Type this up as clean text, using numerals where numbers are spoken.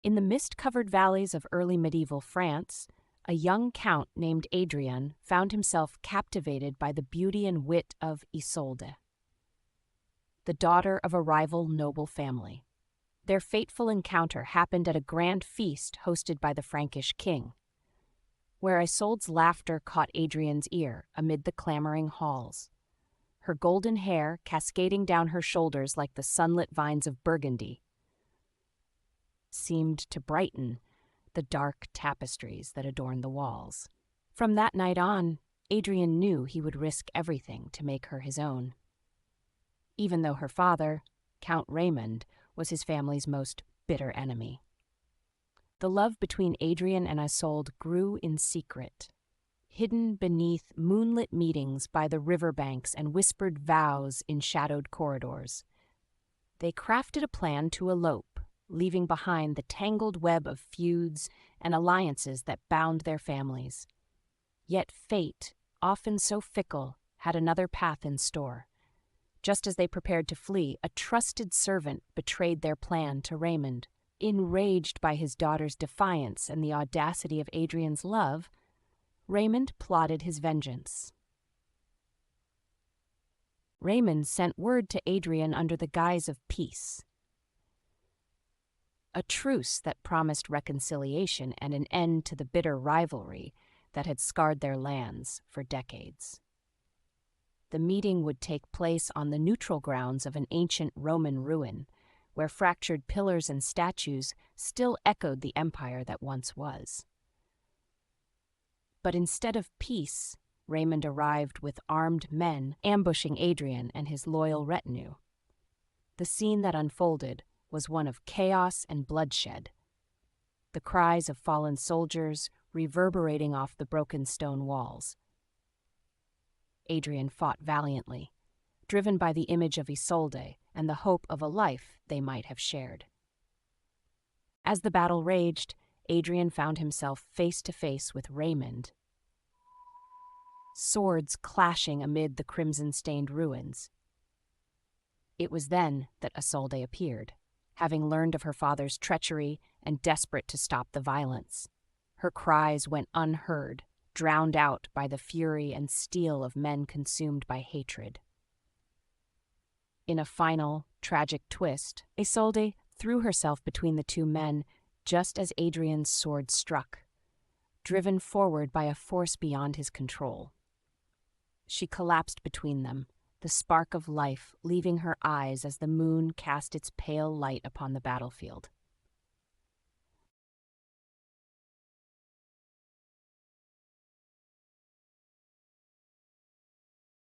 In the mist-covered valleys of early medieval France, a young count named Adrien found himself captivated by the beauty and wit of Isolde, the daughter of a rival noble family. Their fateful encounter happened at a grand feast hosted by the Frankish king, where Isolde's laughter caught Adrien's ear amid the clamoring halls. Her golden hair cascading down her shoulders like the sunlit vines of Burgundy seemed to brighten the dark tapestries that adorned the walls. From that night on, Adrien knew he would risk everything to make her his own, even though her father, Count Raymond, was his family's most bitter enemy. The love between Adrien and Isolde grew in secret, hidden beneath moonlit meetings by the riverbanks and whispered vows in shadowed corridors. They crafted a plan to elope, leaving behind the tangled web of feuds and alliances that bound their families. Yet fate, often so fickle, had another path in store. Just as they prepared to flee, a trusted servant betrayed their plan to Raymond. Enraged by his daughter's defiance and the audacity of Adrien's love, Raymond plotted his vengeance. Raymond sent word to Adrien under the guise of peace, a truce that promised reconciliation and an end to the bitter rivalry that had scarred their lands for decades. The meeting would take place on the neutral grounds of an ancient Roman ruin, where fractured pillars and statues still echoed the empire that once was. But instead of peace, Raymond arrived with armed men ambushing Adrien and his loyal retinue. The scene that unfolded was one of chaos and bloodshed, the cries of fallen soldiers reverberating off the broken stone walls. Adrien fought valiantly, driven by the image of Isolde and the hope of a life they might have shared. As the battle raged, Adrien found himself face to face with Raymond, swords clashing amid the crimson-stained ruins. It was then that Isolde appeared, having learned of her father's treachery and desperate to stop the violence. Her cries went unheard, drowned out by the fury and steel of men consumed by hatred. In a final, tragic twist, Isolde threw herself between the two men just as Adrien's sword struck, driven forward by a force beyond his control. She collapsed between them, the spark of life leaving her eyes as the moon cast its pale light upon the battlefield.